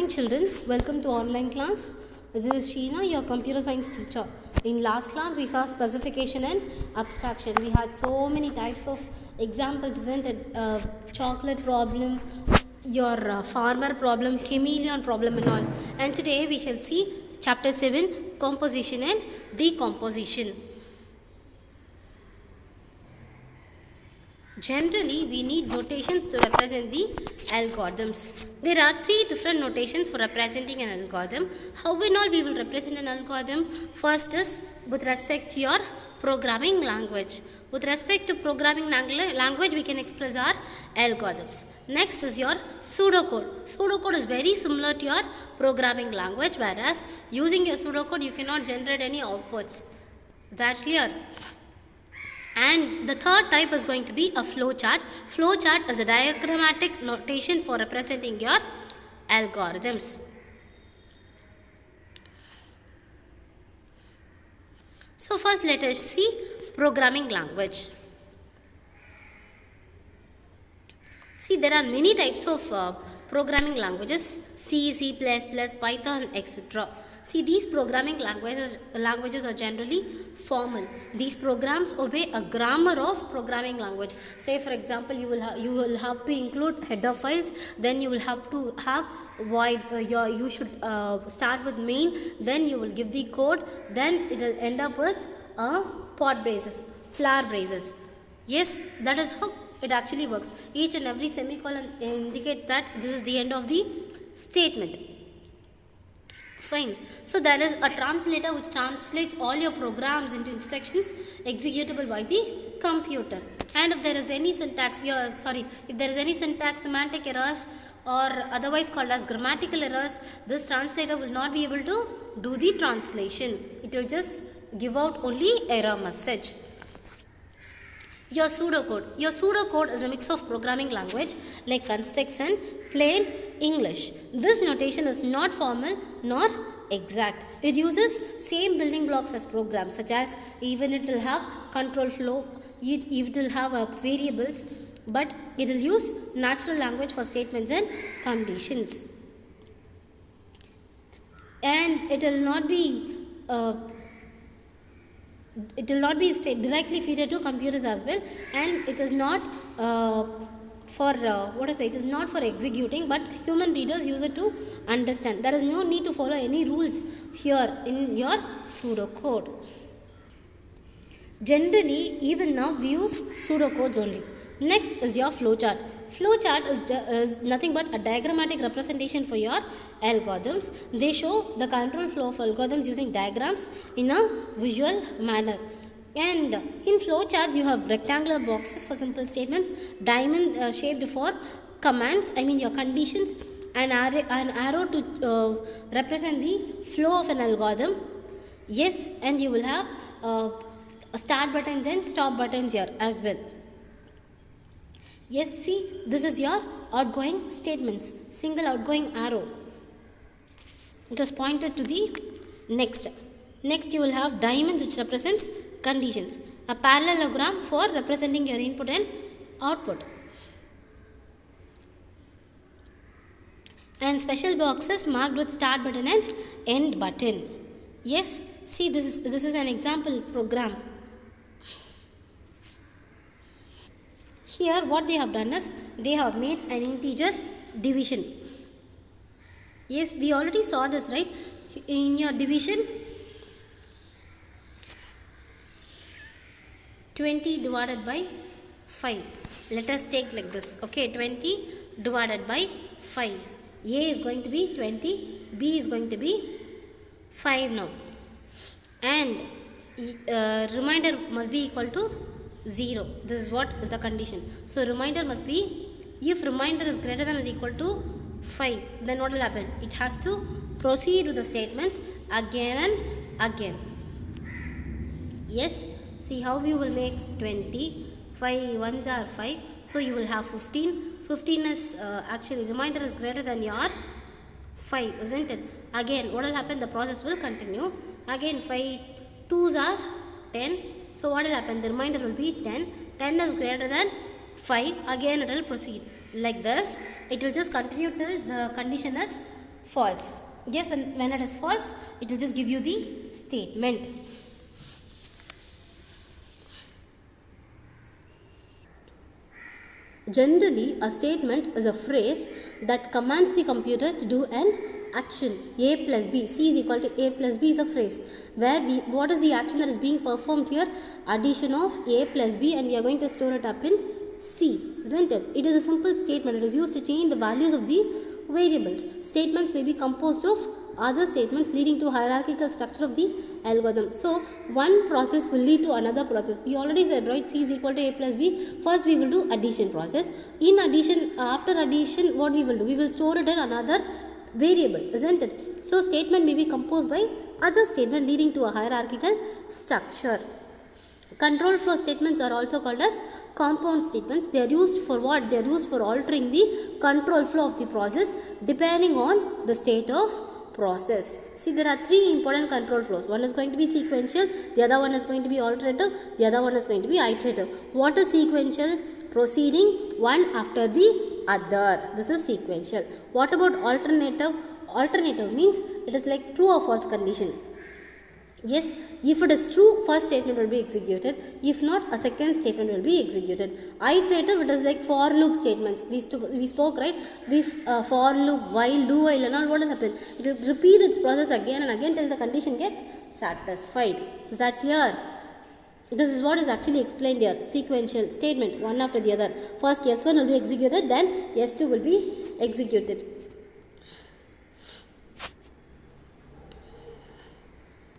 morning children, welcome to online class. This is Sheena, your computer science teacher. In last class we saw specification and abstraction. We had so many types of examples, isn't it? Chocolate problem, your farmer problem, chameleon problem and all. And today we shall see chapter 7, composition and decomposition. Generally, we need notations to represent the algorithms. There are three different notations for representing an algorithm. How in all we will represent an algorithm? First is with respect to your programming language. With respect to programming language, we can express our algorithms. Next is your pseudocode. Pseudocode is very similar to your programming language, whereas using your pseudocode, you cannot generate any outputs. Is that clear? And the third type is going to be a flowchart. Flowchart is a diagrammatic notation for representing your algorithms. So first let us see programming language. See, there are many types of programming languages: C, C++, Python, etc. See, these programming languages are generally formal. These programs obey a grammar of programming language. Say for example, you will have to include header files, then you will have to have void. You should start with main, then you will give the code, then it will end up with pot braces, flower braces. Yes, that is how it actually works. Each and every semicolon indicates that this is the end of the statement. Fine. So there is a translator which translates all your programs into instructions executable by the computer. And if there is any syntax, semantic errors, or otherwise called as grammatical errors, this translator will not be able to do the translation. It will just give out only error message. Your pseudocode. Your pseudocode is a mix of programming language like constructs and plain English. This notation is not formal nor exact. It uses same building blocks as programs, such as even it will have control flow, it will have variables, but it will use natural language for statements and conditions. And it will not be directly fed to computers as well, and it is not it is not for executing, but human readers use it to understand. There is no need to follow any rules here in your pseudocode. Generally, even now we use pseudocodes only. Next is your flowchart. Flowchart is nothing but a diagrammatic representation for your algorithms. They show the control flow of algorithms using diagrams in a visual manner. And in flowcharts, you have rectangular boxes for simple statements, diamond shaped for commands, your conditions, an arrow to represent the flow of an algorithm. Yes, and you will have start buttons and stop buttons here as well. Yes, see, this is your outgoing statements, single outgoing arrow. It is pointed to the next. Next, you will have diamonds, which represents conditions. A parallelogram for representing your input and output. And special boxes marked with start button and end button. Yes, see, this is an example program. Here what they have done is they have made an integer division. Yes, we already saw this, right? In your division, 20 divided by 5. Let us take like this. Okay, 20 divided by 5. A is going to be 20, B is going to be 5 now. And remainder must be equal to 0. This is what is the condition. So remainder must be, if remainder is greater than or equal to 5, then what will happen? It has to proceed with the statements again and again. Yes. See how you will make 20, 5 ones are 5, so you will have 15. 15 is actually remainder is greater than your 5, isn't it? Again, what will happen? The process will continue. Again, 5 2s are 10, so what will happen? The remainder will be 10. 10 is greater than 5, again it will proceed. Like this, it will just continue till the condition is false. Yes, when it is false, it will just give you the statement. Generally, a statement is a phrase that commands the computer to do an action. A plus B, C is equal to A plus B is a phrase where what is the action that is being performed here? Addition of A plus B, and we are going to store it up in C, isn't it? It is a simple statement. It is used to change the values of the variables. Statements may be composed of other statements leading to hierarchical structure of the algorithm. So one process will lead to another process. We already said, right, C is equal to A plus B. First we will do addition process. In addition, after addition, what we will do? We will store it in another variable, isn't it? So statement may be composed by other statement leading to a hierarchical structure. Control flow statements are also called as compound statements. They are used for what? They are used for altering the control flow of the process depending on the state of process. See, there are three important control flows. One is going to be sequential, the other one is going to be alternative, the other one is going to be iterative. What is sequential? Proceeding one after the other. This is sequential. What about alternative? Alternative means it is like true or false condition. Yes, if it is true, first statement will be executed. If not, a second statement will be executed. Iterative, it is like for loop statements. We spoke, right? For loop, while, do while and all, what will happen? It will repeat its process again and again till the condition gets satisfied. Is that clear? This is what is actually explained here. Sequential statement, one after the other. First S1 will be executed, then S2 will be executed.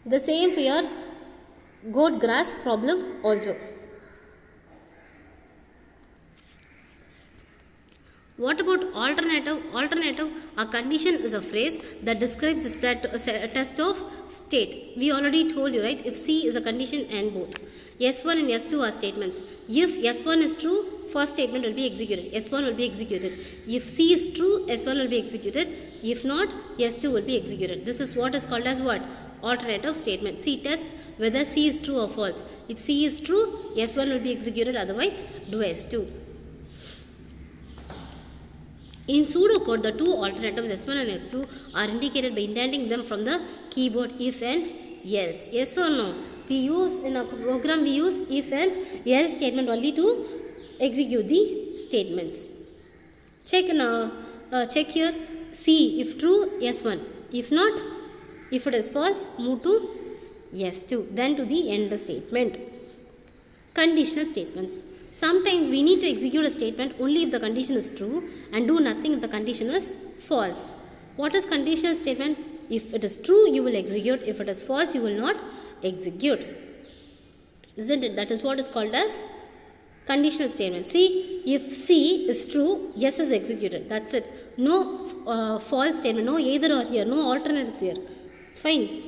The same for your goat grass problem also. What about alternative? Alternative, a condition is a phrase that describes a test of state. We already told you, right? If C is a condition and both. S1 and S2 are statements. If S1 is true, first statement will be executed. S1 will be executed. If C is true, S1 will be executed. If not, S2 will be executed. This is what is called as what? Alternative statement. C, test whether C is true or false. If C is true, S1 will be executed, otherwise do S2. In pseudocode, the two alternatives S1 and S2 are indicated by indenting them from the keyboard if and else. Yes or no? We use in a program, we use if and else statement only to execute the statements. Check now. Check here. C, if true, S1. If not, if it is false, move to S2. Then to the end statement. Conditional statements. Sometimes we need to execute a statement only if the condition is true and do nothing if the condition is false. What is conditional statement? If it is true, you will execute. If it is false, you will not execute. Isn't it? That is what is called as conditional statement. See, if C is true, yes is executed. That's it. No false statement. No either or here. No alternates here. Fine.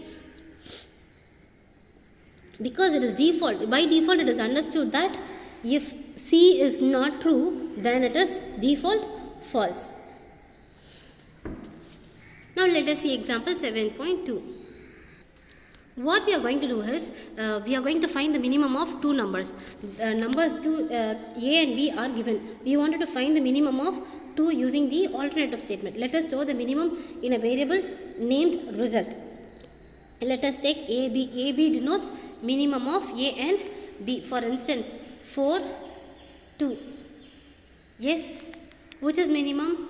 Because it is default. By default, it is understood that if C is not true, then it is default false. Now let us see example 7.2. What we are going to do is, we are going to find the minimum of two numbers. Numbers A and B are given. We wanted to find the minimum of 2 using the alternative statement. Let us store the minimum in a variable named result. Let us take AB. AB denotes minimum of A and B. For instance, 4, 2. Yes, which is minimum?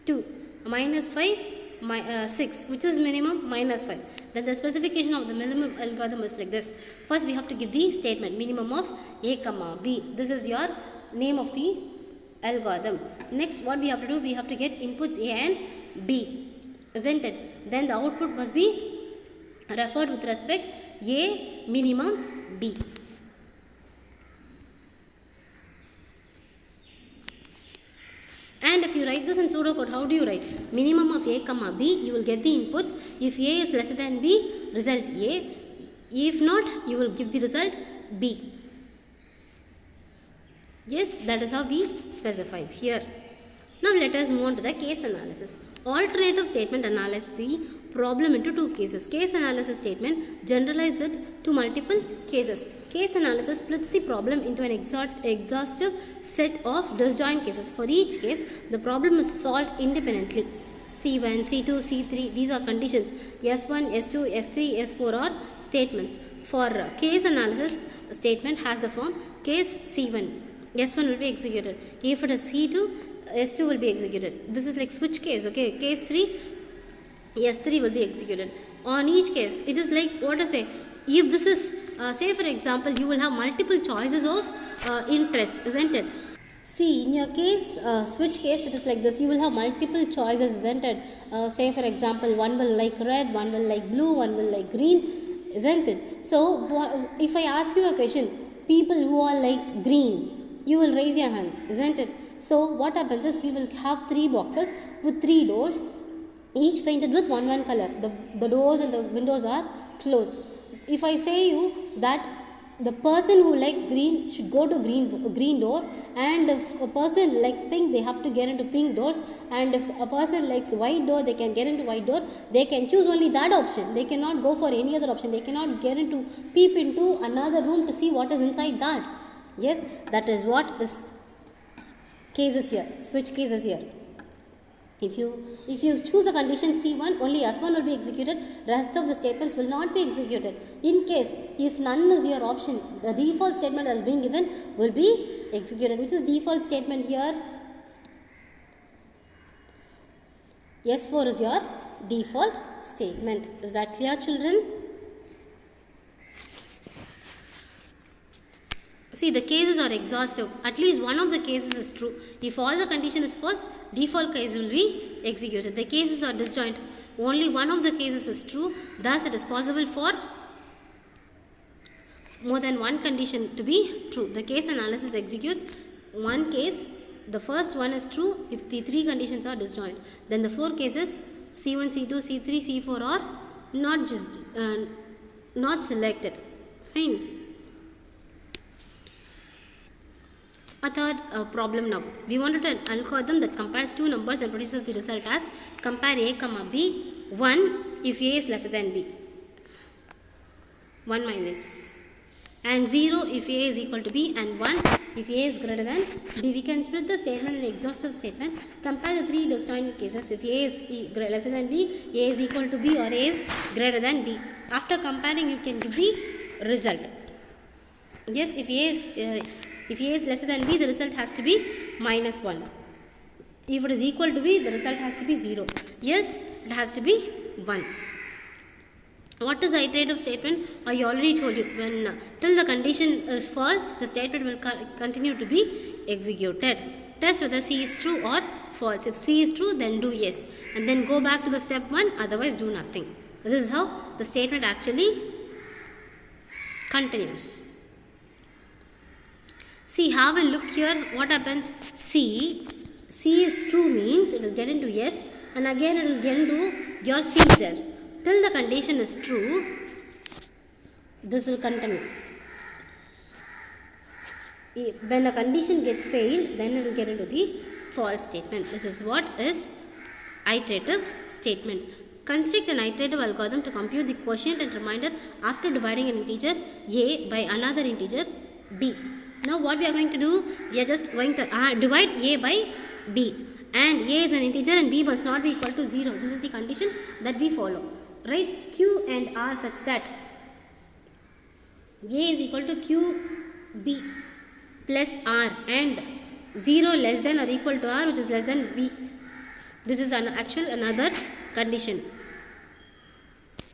2. Minus 5, 6. Which is minimum? Minus 5. Then the specification of the minimum algorithm is like this. First we have to give the statement minimum of A comma B. This is your name of the algorithm. Next what we have to do? We have to get inputs A and B. Isn't it? Then the output must be referred with respect A minimum B. And if you write this in pseudocode, how do you write? Minimum of A comma B, you will get the inputs. If A is lesser than B, result A. If not, you will give the result B. Yes, that is how we specify here. Now let us move on to the case analysis. Alternative statement analyzes the problem into two cases. Case analysis statement generalizes it to multiple cases. Case analysis splits the problem into an exhaustive set of disjoint cases. For each case, the problem is solved independently. C1, C2, C3, these are conditions. S1, S2, S3, S4 are statements. For case analysis, statement has the form case C1, S1 will be executed. If it is C2, S2 will be executed. This is like switch case, okay. Case 3, S3 will be executed. On each case, it is like what to say. If this is, say for example, you will have multiple choices of interest, isn't it? See, in your case, switch case, it is like this. You will have multiple choices, isn't it? Say for example, one will like red, one will like blue, one will like green, isn't it? So, if I ask you a question, people who are like green, you will raise your hands, isn't it? So, what happens is we will have 3 boxes with 3 doors, each painted with one color. The doors and the windows are closed. If I say you that the person who likes green should go to green door, and if a person likes pink, they have to get into pink doors, and if a person likes white door, they can get into white door. They can choose only that option. They cannot go for any other option. They cannot peep into another room to see what is inside that. Yes, that is what is cases here, switch cases here. If you choose a condition C1, only S1 will be executed, rest of the statements will not be executed. In case, if none is your option, the default statement that is being given will be executed. Which is default statement here? S4 is your default statement. Is that clear, children? See, the cases are exhaustive. At least one of the cases is true. If all the condition is false, default case will be executed. The cases are disjoint. Only one of the cases is true. Thus, it is possible for more than one condition to be true. The case analysis executes one case. The first one is true if the 3 conditions are disjoint. Then the 4 cases C1, C2, C3, C4 are not selected. Fine. A third problem now. We wanted an algorithm that compares 2 numbers and produces the result as compare A, B, 1 if A is lesser than B, 1 minus, and 0 if A is equal to B, and 1 if A is greater than B. We can split the statement into exhaustive statement. Compare the 3 disjoint cases. If A is lesser than B, A is equal to B, or A is greater than B. After comparing, you can give the result. Yes, if A is lesser than B, the result has to be minus 1. If it is equal to B, the result has to be 0. Else, it has to be 1. What is iterative statement? I already told you. When till the condition is false, the statement will continue to be executed. Test whether C is true or false. If C is true, then do yes. And then go back to the step 1, otherwise do nothing. This is how the statement actually continues. See, have a look here. What happens? C is true means it will get into yes, and again it will get into your C itself. Till the condition is true, this will continue. When the condition gets failed, then it will get into the false statement. This is what is iterative statement. Construct an iterative algorithm to compute the quotient and remainder after dividing an integer A by another integer B. Now what we are going to do, we are just going to divide A by B, and A is an integer and B must not be equal to 0. This is the condition that we follow. Write Q and R such that A is equal to QB plus R and 0 less than or equal to R, which is less than B. This is another condition.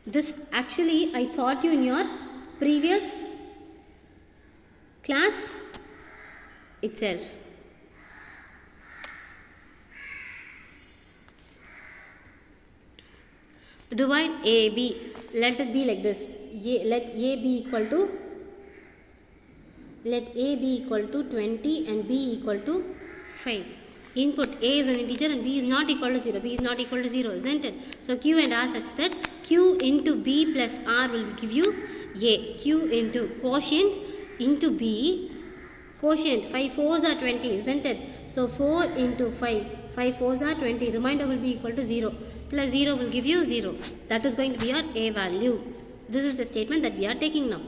This actually I taught you in your previous class itself. Divide AB. Let it be like this. Let A be equal to 20 and B equal to 5. Input A is an integer and B is not equal to 0. B is not equal to 0, isn't it? So Q and R such that Q into B plus R will give you A. Q into quotient into B. Quotient 5 4s are 20, isn't it? So 4 into 5. 5 4s are 20. Remainder will be equal to 0. Plus 0 will give you 0. That is going to be your A value. This is the statement that we are taking now.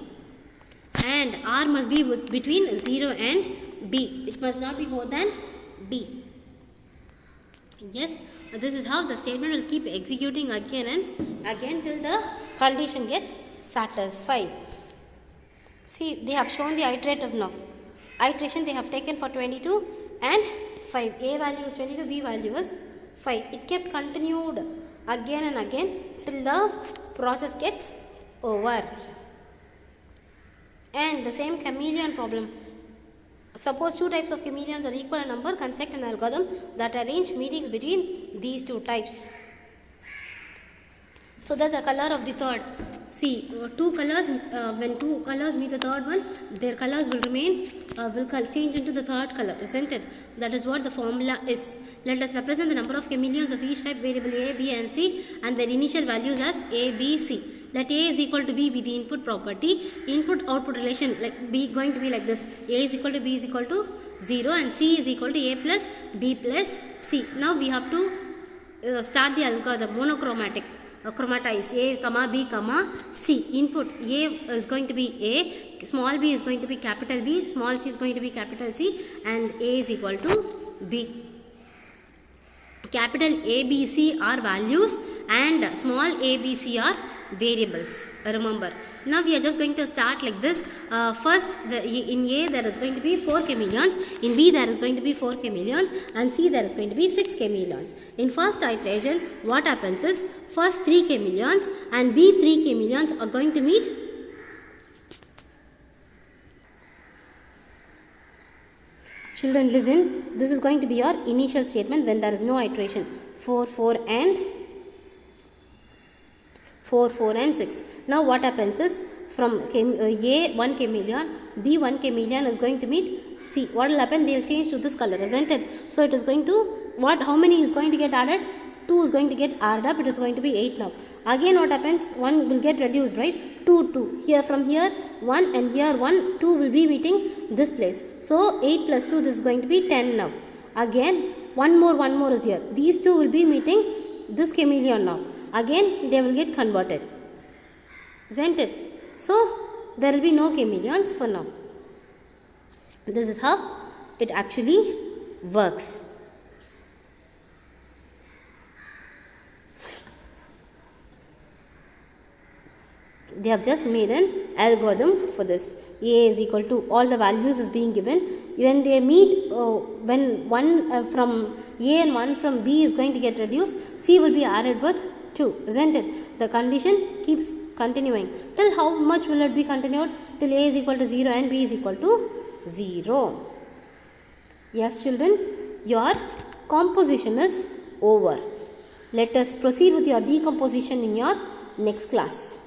And R must be between 0 and B. It must not be more than B. Yes. This is how the statement will keep executing again and again till the condition gets satisfied. See, they have shown the iterative now. Iteration they have taken for 22 and 5. A value is 22, B value is 5. It kept continued again and again till the process gets over. And the same chameleon problem. Suppose two types of chameleons are equal in number, construct an algorithm that arrange meetings between these two types, so that the color of the third, see, two colors, when two colors meet the third one, their colors will remain, will change into the third color, isn't it? That is what the formula is. Let us represent the number of chameleons of each type variable A, B and C and their initial values as A, B, C. Let A is equal to B be the input property. Input output relation like B going to be like this. A is equal to B is equal to 0 and C is equal to A plus B plus C. Now we have to start the algorithm monochromatic. Chromatize A, comma B, comma C. Input A is going to be A, small b is going to be capital B, small c is going to be capital C and A is equal to B. Capital A, B, C are values and small a, B, C are variables. Remember. Now we are just going to start like this. First in A there is going to be 4 chameleons, in B there is going to be 4 chameleons and C there is going to be 6 chameleons. In first iteration what happens is first 3 chameleons and B 3 chameleons are going to meet. Children listen, this is going to be your initial statement when there is no iteration. 4, 4 and 4, 4 and 6. Now what happens is from A 1 chameleon, B 1 chameleon is going to meet C. What will happen? They will change to this color, isn't it? So it is going to, how many is going to get added? 2 is going to get added up. It is going to be 8 now. Again what happens? 1 will get reduced, right? 2, 2. Here from here 1 and here 1, 2 will be meeting this place. So 8 plus 2, this is going to be 10 now. Again one more is here. These two will be meeting this chameleon now. Again they will get converted, isn't it? So there will be no chameleons for now. This is how it actually works. They have just made an algorithm for this. A is equal to, all the values is being given. When they meet, when one from A and one from B is going to get reduced, C will be added with 2, isn't it? The condition keeps continuing. Till how much will it be continued? Till A is equal to 0 and B is equal to 0. Yes children, your composition is over. Let us proceed with your decomposition in your next class.